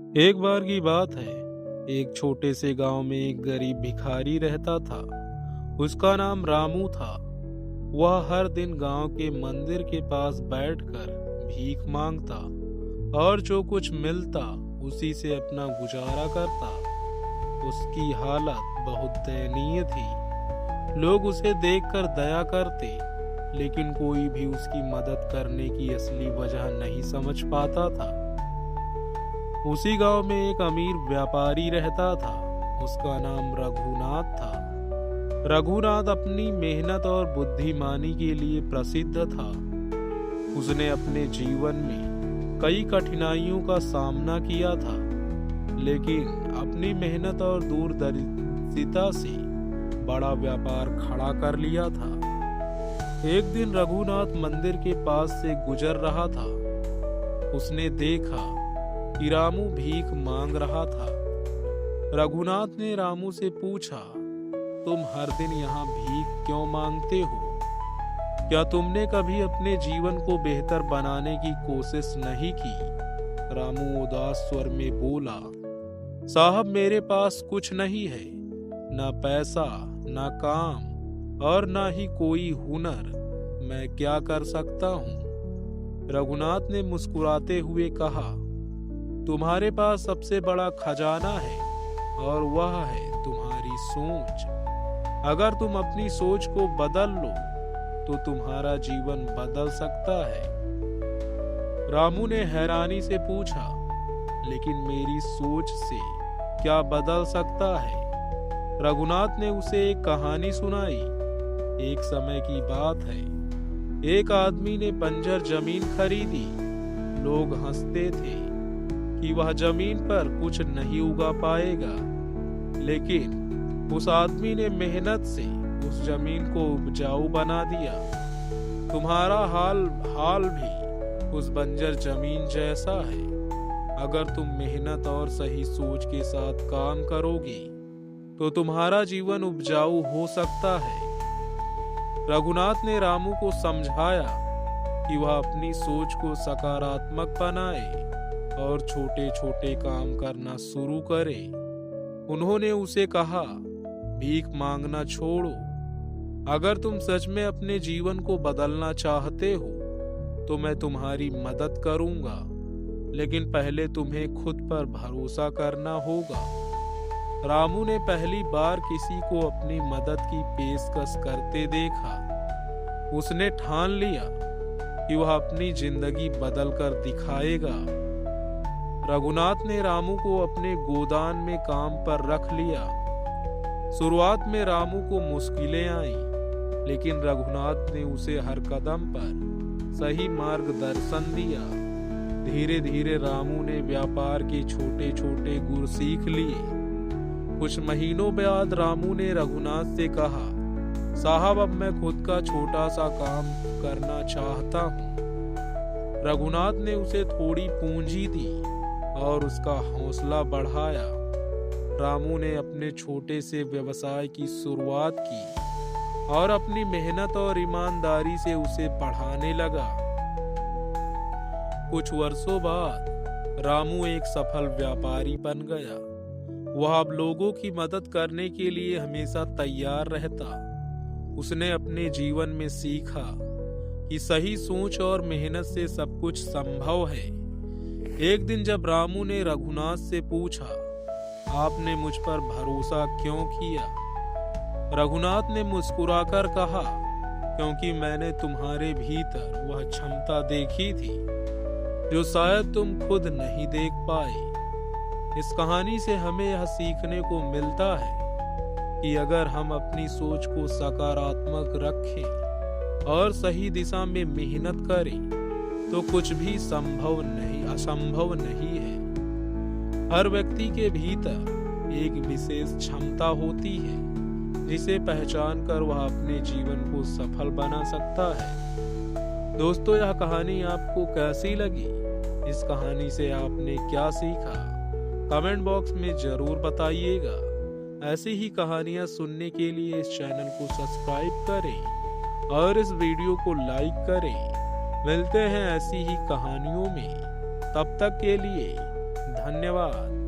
एक बार की बात है। एक छोटे से गांव में एक गरीब भिखारी रहता था। उसका नाम रामू था। वह हर दिन गांव के मंदिर के पास बैठकर भीख मांगता और जो कुछ मिलता उसी से अपना गुजारा करता। उसकी हालत बहुत दयनीय थी। लोग उसे देखकर दया करते, लेकिन कोई भी उसकी मदद करने की असली वजह नहीं समझ पाता था। उसी गांव में एक अमीर व्यापारी रहता था। उसका नाम रघुनाथ था। रघुनाथ अपनी मेहनत और बुद्धिमानी के लिए प्रसिद्ध था। उसने अपने जीवन में कई कठिनाइयों का सामना किया था, लेकिन अपनी मेहनत और दूरदर्शिता से बड़ा व्यापार खड़ा कर लिया था। एक दिन रघुनाथ मंदिर के पास से गुजर रहा था। उसने देखा कि रामू भीख मांग रहा था। रघुनाथ ने रामू से पूछा, तुम हर दिन यहाँ भीख क्यों मांगते हो? क्या तुमने कभी अपने जीवन को बेहतर बनाने की कोशिश नहीं की? रामू उदास स्वर में बोला, साहब मेरे पास कुछ नहीं है, ना पैसा, ना काम और ना ही कोई हुनर। मैं क्या कर सकता हूँ? रघुनाथ ने मुस्कुराते हुए कहा, तुम्हारे पास सबसे बड़ा खजाना है और वह है तुम्हारी सोच। अगर तुम अपनी सोच को बदल लो तो तुम्हारा जीवन बदल सकता है। रामू ने हैरानी से पूछा, लेकिन मेरी सोच से क्या बदल सकता है? रघुनाथ ने उसे एक कहानी सुनाई। एक समय की बात है। एक आदमी ने बंजर जमीन खरीदी। लोग हंसते थे कि वह जमीन पर कुछ नहीं उगा पाएगा, लेकिन उस आदमी ने मेहनत से उस जमीन को उपजाऊ बना दिया। तुम्हारा हाल भी उस बंजर जमीन जैसा है। अगर तुम मेहनत और सही सोच के साथ काम करोगे तो तुम्हारा जीवन उपजाऊ हो सकता है। रघुनाथ ने रामू को समझाया कि वह अपनी सोच को सकारात्मक बनाए और छोटे छोटे काम करना शुरू करे। उन्होंने उसे कहा, भीख मांगना छोड़ो। अगर तुम सच में अपने जीवन को बदलना चाहते हो तो मैं तुम्हारी मदद करूंगा, लेकिन पहले तुम्हें खुद पर भरोसा करना होगा। रामू ने पहली बार किसी को अपनी मदद की पेशकश करते देखा। उसने ठान लिया कि वह अपनी जिंदगी बदल कर दिखाएगा। रघुनाथ ने रामू को अपने गोदान में काम पर रख लिया। शुरुआत में रामू को मुश्किलें आईं, लेकिन रघुनाथ ने उसे हर कदम पर सही मार्गदर्शन दिया। धीरे धीरे रामू ने व्यापार के छोटे छोटे गुर सीख लिए। कुछ महीनों बाद रामू ने रघुनाथ से कहा, साहब अब मैं खुद का छोटा सा काम करना चाहता हूँ। रघुनाथ ने उसे थोड़ी पूंजी दी और उसका हौसला बढ़ाया। रामू ने अपने छोटे से व्यवसाय की शुरुआत की और अपनी मेहनत और ईमानदारी से उसे बढ़ाने लगा। कुछ वर्षों बाद रामू एक सफल व्यापारी बन गया। वह अब लोगों की मदद करने के लिए हमेशा तैयार रहता। उसने अपने जीवन में सीखा कि सही सोच और मेहनत से सब कुछ संभव है। एक दिन जब रामू ने रघुनाथ से पूछा, आपने मुझ पर भरोसा क्यों किया? रघुनाथ ने मुस्कुराकर कहा, क्योंकि मैंने तुम्हारे भीतर वह क्षमता देखी थी जो शायद तुम खुद नहीं देख पाए। इस कहानी से हमें यह सीखने को मिलता है कि अगर हम अपनी सोच को सकारात्मक रखें और सही दिशा में मेहनत करें तो कुछ भी असंभव नहीं है। हर व्यक्ति के भीतर एक विशेष क्षमता होती है जिसे पहचान कर वह अपने जीवन को सफल बना सकता है। दोस्तों, यह कहानी आपको कैसी लगी? इस कहानी से आपने क्या सीखा? कमेंट बॉक्स में जरूर बताइएगा। ऐसी ही कहानियां सुनने के लिए इस चैनल को सब्सक्राइब करें और इस वीडियो को लाइक करें। मिलते हैं ऐसी ही कहानियों में। तब तक के लिए धन्यवाद।